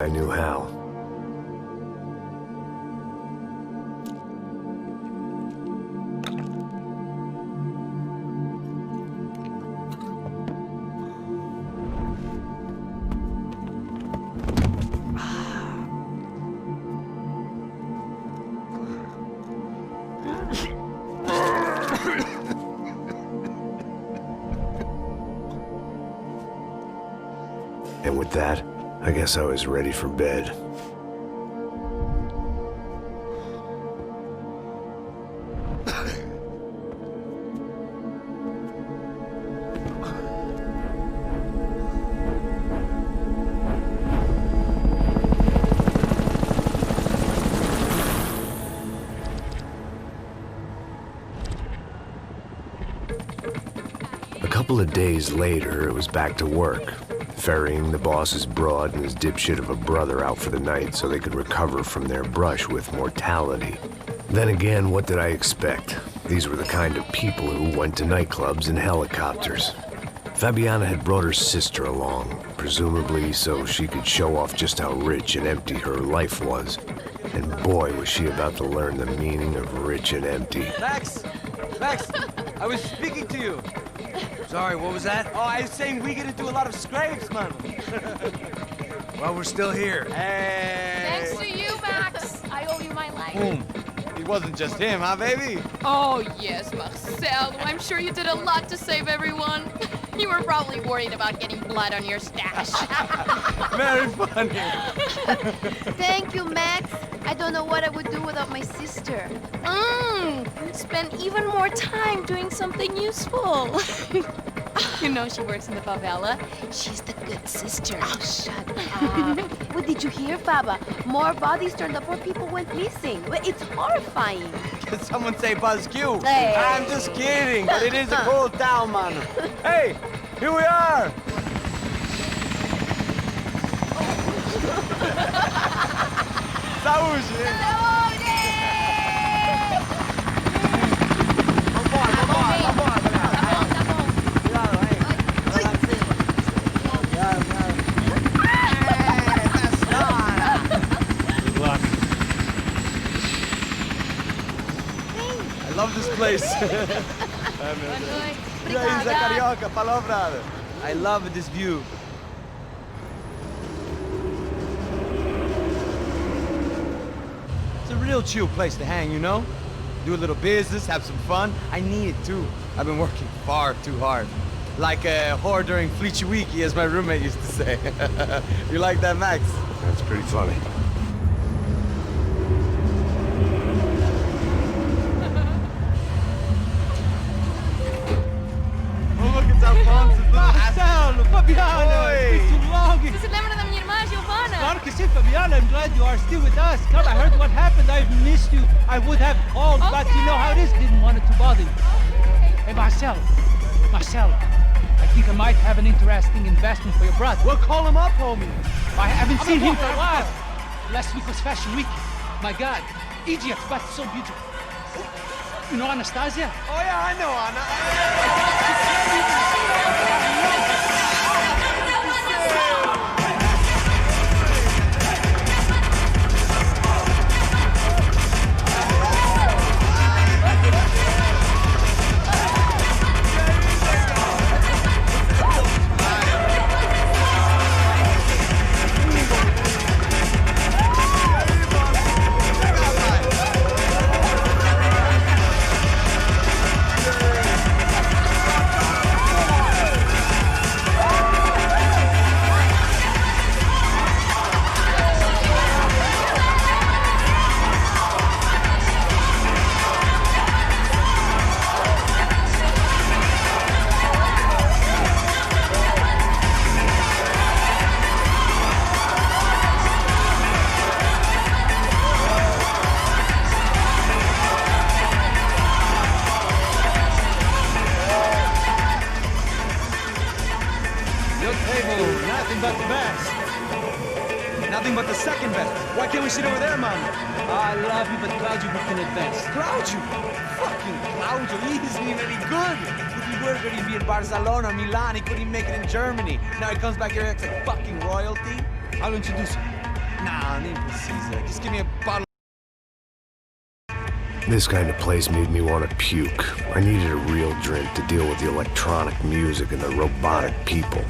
I knew how. And with that, I guess I was ready for bed. A couple of days later, it was back to work. Ferrying the boss's broad and his dipshit of a brother out for the night so they could recover from their brush with mortality. Then again, what did I expect? These were the kind of people who went to nightclubs in helicopters. Fabiana had brought her sister along, presumably so she could show off just how rich and empty her life was. And boy, was she about to learn the meaning of rich and empty. Max! Max! I was speaking to you! Sorry, what was that? Oh, I was saying we get to do a lot of scrapes, man. Well, we're still here. Hey! Thanks to you, Max. I owe you my life. Boom. It wasn't just him, huh, baby? Oh, yes, Marcel. I'm sure you did a lot to save everyone. You were probably worried about getting blood on your stash. Very funny. Thank you, Max. I don't know what I would do without my sister. Spend even more time doing something useful. You know she works in the favela. She's the good sister. Oh, shut up. What did you hear, Faba? More bodies turned up where people went missing. It's horrifying. Did someone say Buzz Q? Hey. I'm just kidding, but it is a cool town, man. Hey, here we are. Saúde! I love this place. Isla Carioca, palavra. I love this view. It's a real chill place to hang, you know? Do a little business, have some fun. I need it too. I've been working far too hard. Like a whore during Fleechy Weeky, as my roommate used to say. You like that, Max? That's pretty funny. Marcelo, Fabiana, it's been too long. Você se lembra da minha irmã, Giovanna? Claro que sim, Fabiana. I'm glad you are still with us. Come, I heard what happened. I've missed you. I would have called, but you know how it is. Didn't want it to bother you. Hey, Marcelo, I think I might have an interesting investment for your brother. Well, call him up, homie. I haven't seen him for a while. Last week was Fashion Week. My God, Egypt, but so beautiful. You know Anastasia? Oh yeah, I know Anna. Nothing but the best. Nothing but the second best. Why can't we sit over there, man? I love you, but Cloud you booked in advance. Cloud you? Fucking Cloud you. He isn't even any good. If he were good, he'd be in Barcelona, Milan. He couldn't even make it in Germany. Now he comes back here and acts like fucking royalty. I'll introduce you. Nah, I need precisa. Just give me a bottle. This kind of place made me want to puke. I needed a real drink to deal with the electronic music and the robotic people.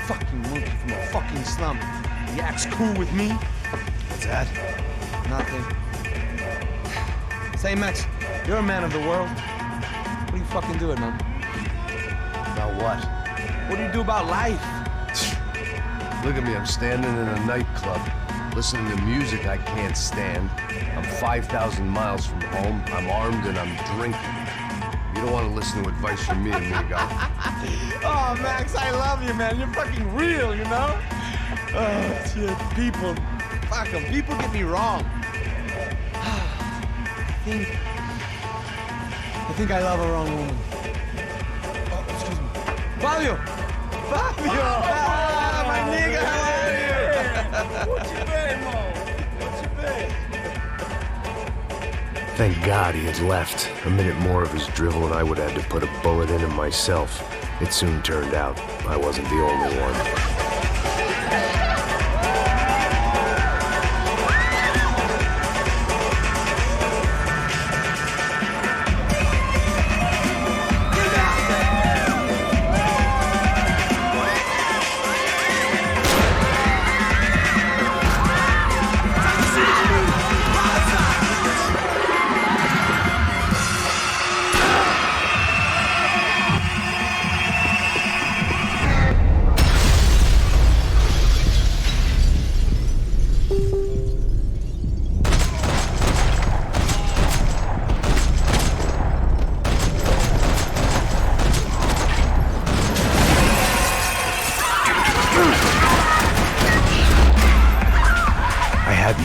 Fucking monkey from a fucking slum. He acts cool with me. What's that? Nothing. Say, Max, you're a man of the world. What do you fucking do it, man? About what? What do you do about life? Look at me, I'm standing in a nightclub, listening to music I can't stand. I'm 5,000 miles from home, I'm armed and I'm drinking. You don't want to listen to advice from me, amigo. Oh, Max, I love you, man. You're fucking real, you know? Oh, shit, people. Fuck them. People get me wrong. I think I love a wrong woman. Oh, excuse me. Fabio! Fabio! Ah, my nigga, how are you? What you been, Mo? What you been? Thank God he had left. A minute more of his drivel and I would have had to put a bullet in him myself. It soon turned out I wasn't the only one.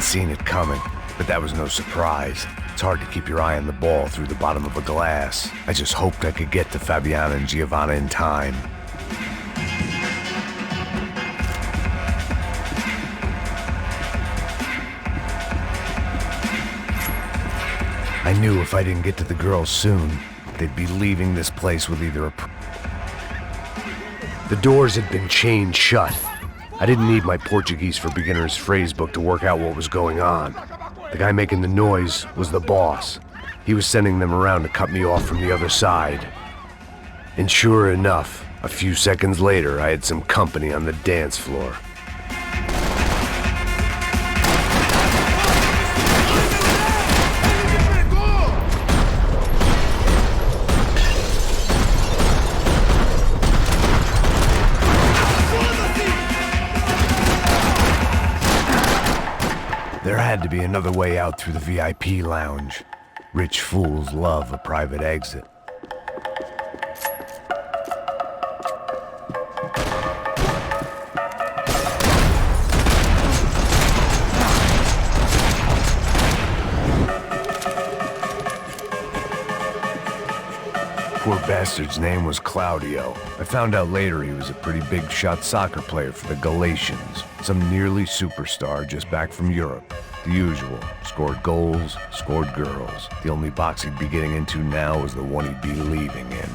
Seen it coming, but that was no surprise. It's hard to keep your eye on the ball through the bottom of a glass. I just hoped I could get to Fabiana and Giovanna in time. I knew if I didn't get to the girls soon, they'd be leaving this place with either a... The doors had been chained shut. I didn't need my Portuguese for Beginners phrase book to work out what was going on. The guy making the noise was the boss. He was sending them around to cut me off from the other side. And sure enough, a few seconds later, I had some company on the dance floor. There had to be another way out through the VIP lounge. Rich fools love a private exit. Poor bastard's name was Claudio. I found out later he was a pretty big-shot soccer player for the Galatians. Some nearly superstar just back from Europe. The usual. Scored goals, scored girls. The only box he'd be getting into now was the one he'd be leaving in.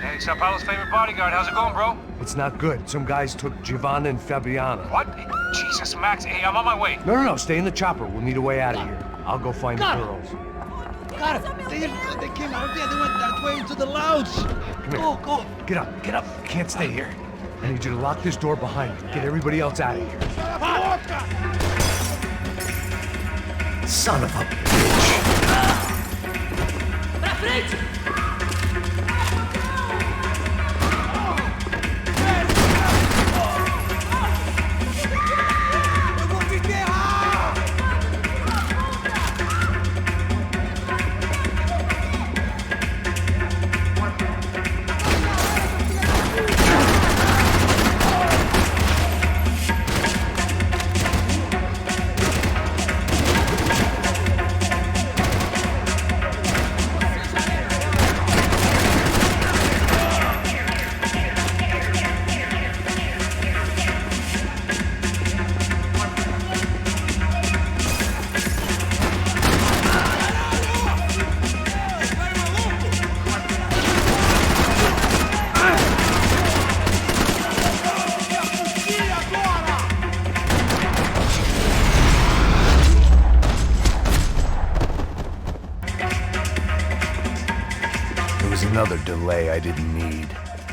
Hey, Sao Paulo's favorite bodyguard. How's it going, bro? It's not good. Some guys took Giovanna and Fabiana. What? Jesus, Max. Hey, I'm on my way. No, stay in the chopper. We'll need a way out of here. I'll go find the girls. Got it. They came out there. They went that way into the lounge. Come here. Go. Get up. Can't stay here. I need you to lock this door behind me. Get everybody else out of here. Son of a bitch! Pra frente! Eu vou te enterrar! Another delay I didn't need.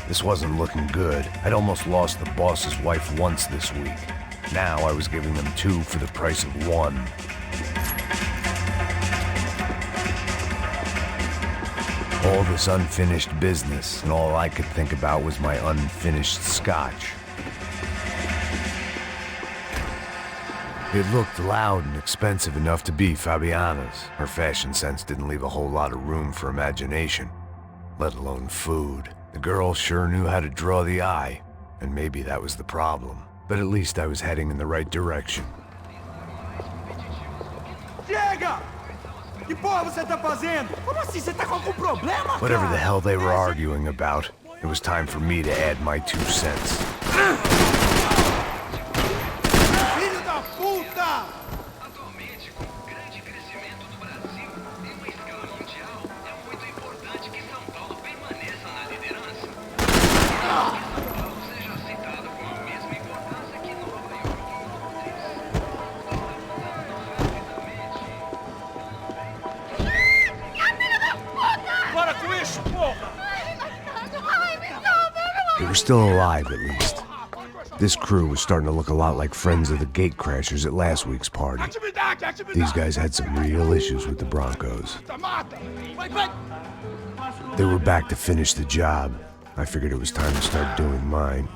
This wasn't looking good. I'd almost lost the boss's wife once this week. Now I was giving them 2 for the price of 1. All this unfinished business, and all I could think about was my unfinished scotch. It looked loud and expensive enough to be Fabiana's. Her fashion sense didn't leave a whole lot of room for imagination, let alone food. The girl sure knew how to draw the eye, and maybe that was the problem. But at least I was heading in the right direction. Chega! Que porra você tá fazendo? Como assim? Você tá com algum problema, Whatever the hell they were arguing about, it was time for me to add my 2 cents. Filho da puta! They were still alive, at least. This crew was starting to look a lot like friends of the gatecrashers at last week's party. These guys had some real issues with the Broncos. They were back to finish the job. I figured it was time to start doing mine.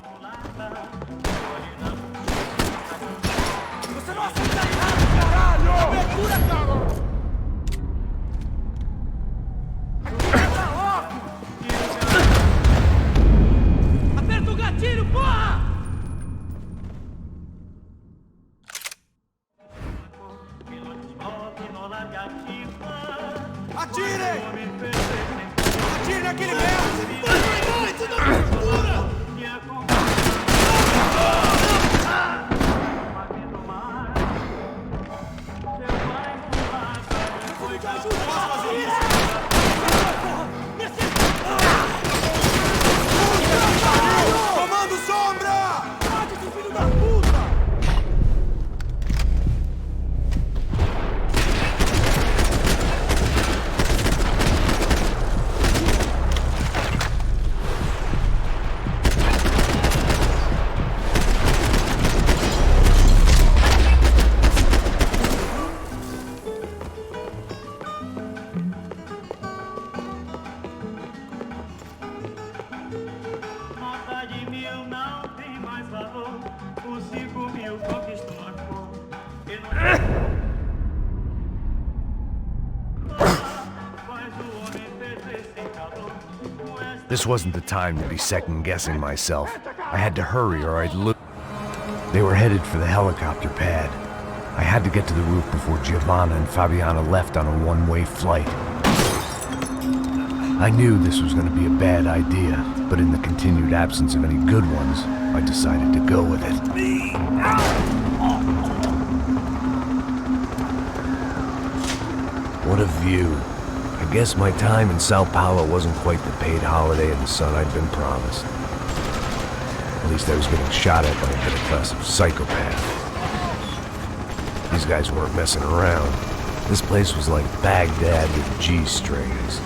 Atirem! Atirem naquele merda! Vai, isso não é cura! Comando sombra! Mate esse filho da puta! This wasn't the time to be second-guessing myself. I had to hurry or I'd lose. They were headed for the helicopter pad. I had to get to the roof before Giovanna and Fabiana left on a one-way flight. I knew this was going to be a bad idea, but in the continued absence of any good ones, I decided to go with it. What a view. I guess my time in Sao Paulo wasn't quite the paid holiday in the sun I'd been promised. At least I was getting shot at by a middle-class psychopath. These guys weren't messing around. This place was like Baghdad with G-strings.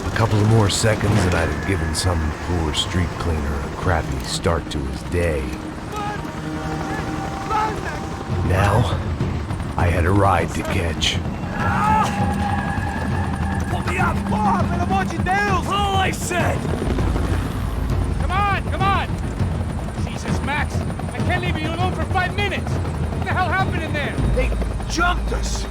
A couple of more seconds and I'd have given some poor street cleaner a crappy start to his day. Now, I had a ride to catch. Put me up, Bob, and I'm watching Dales. All I said. Come on! Jesus, Max, I can't leave you alone for 5 minutes. What the hell happened in there? They jumped us.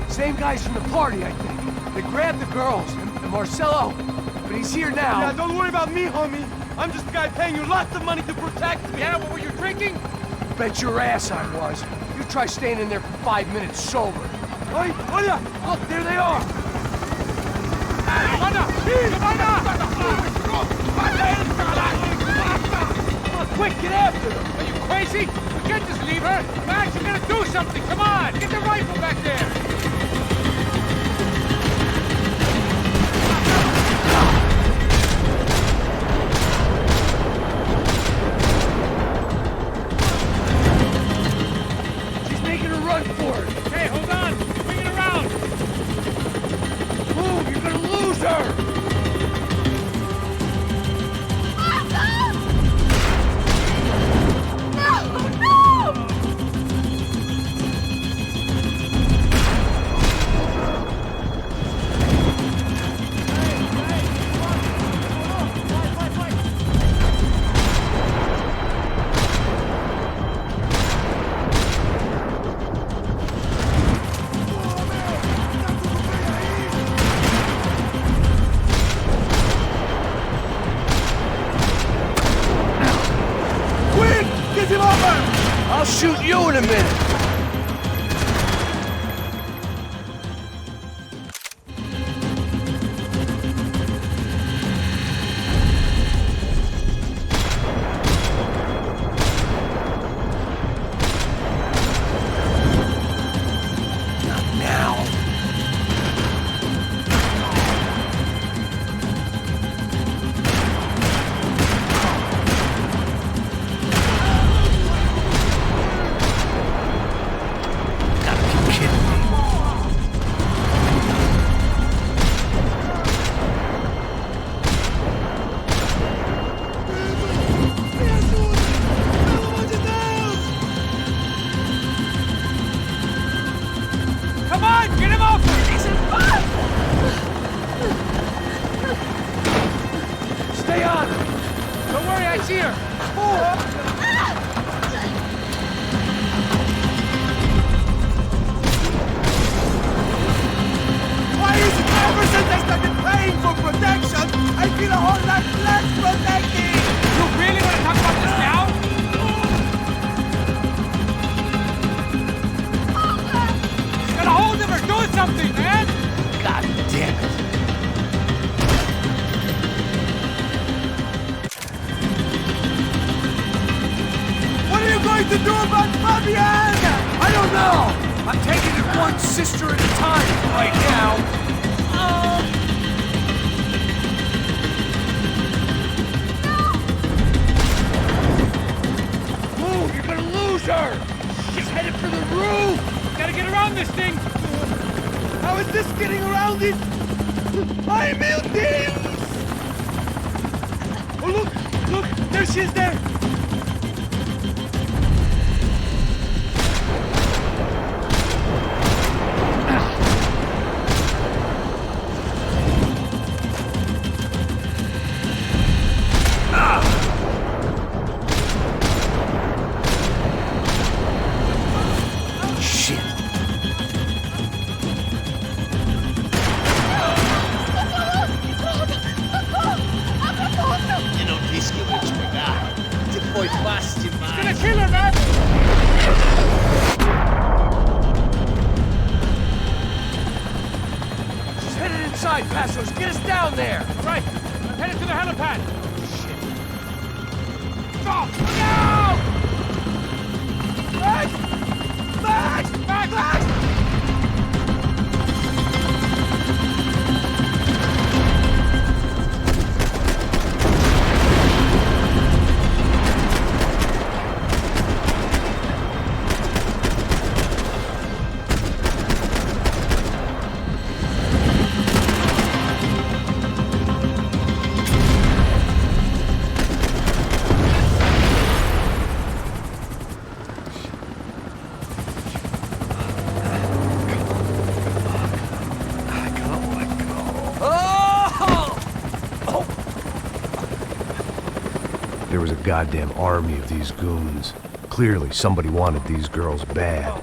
Same guys from the party, I think. They grabbed the girls and Marcelo, but he's here now. Yeah, don't worry about me, homie. I'm just the guy paying you lots of money to protect me. Yeah, what were you drinking? Bet your ass I was. You try staying in there for 5 minutes sober. Oi, hola! Look, there they are. Quick, get after them! Are you crazy? You can't just leave her! Max, you gotta do something! Come on! Get the rifle back there! She's making a run for it. Hey, hold on! Bring it around! Move, you're gonna lose her. I'll shoot you in a minute. Get us down there! All right, I'm headed to the helipad. Shit. Stop! No! Max! goddamn army of these goons. Clearly, somebody wanted these girls bad.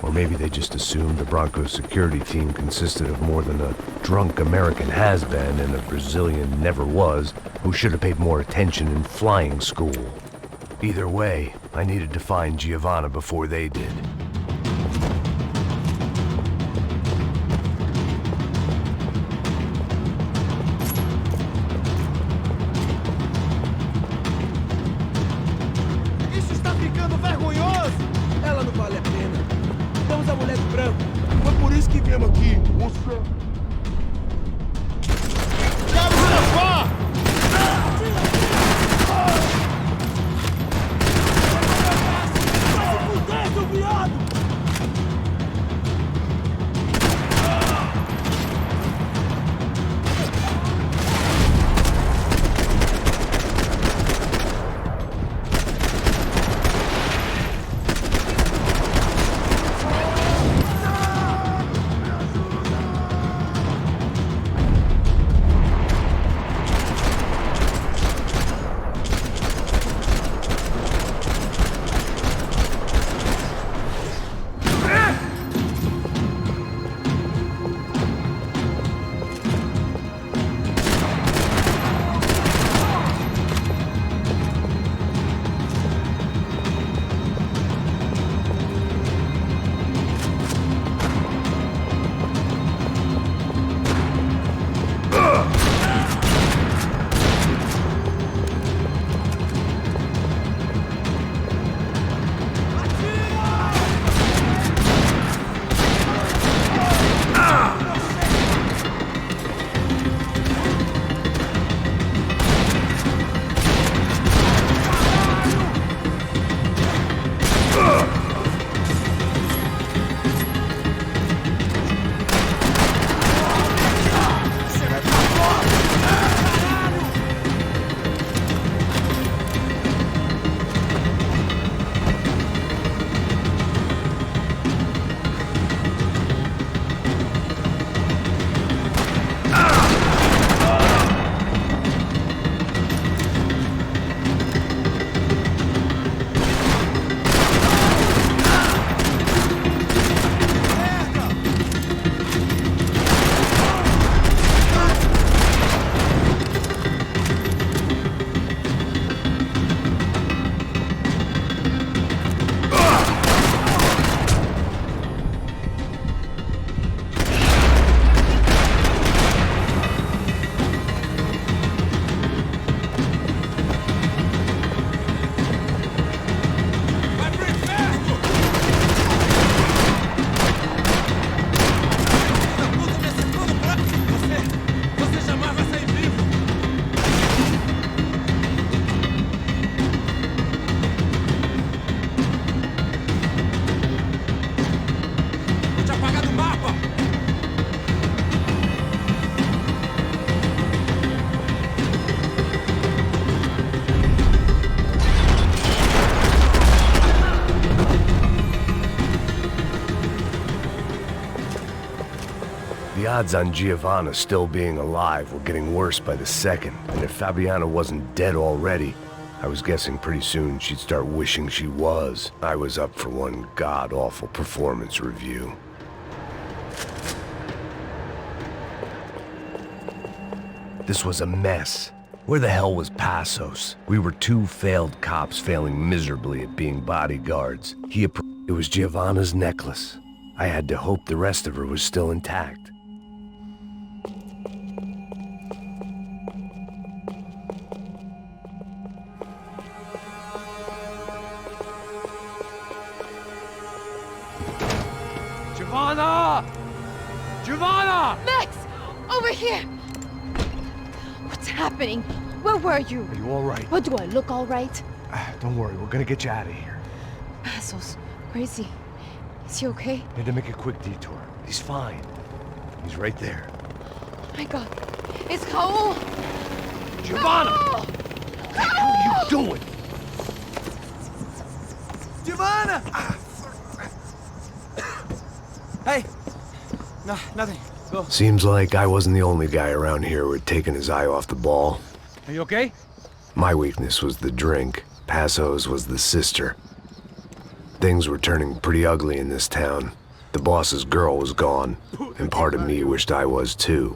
Or maybe they just assumed the Broncos security team consisted of more than a drunk American has-been and a Brazilian never-was who should have paid more attention in flying school. Either way, I needed to find Giovanna before they did. Isso está ficando vergonhoso! Ela não vale a pena. Vamos a mulher do branco. Foi por isso que viemos aqui. Moça. Quero safar! Vai se fuder, seu viado! The odds on Giovanna still being alive were getting worse by the second, and if Fabiana wasn't dead already, I was guessing pretty soon she'd start wishing she was. I was up for one god-awful performance review. This was a mess. Where the hell was Passos? We were two failed cops failing miserably at being bodyguards. It was Giovanna's necklace. I had to hope the rest of her was still intact. Giovanna! Giovanna! Max! Over here! What's happening? Where were you? Are you all right? What, do I look all right? Don't worry, we're gonna get you out of here. Passos, where is he? Is he okay? Need to make a quick detour. He's fine. He's right there. Oh my god. It's Raul! Giovanna! Raul! What the hell are you doing? Giovanna! Hey! No, nothing. Go. Seems like I wasn't the only guy around here who had taken his eye off the ball. Are you okay? My weakness was the drink. Passo's was the sister. Things were turning pretty ugly in this town. The boss's girl was gone, and part of me wished I was too.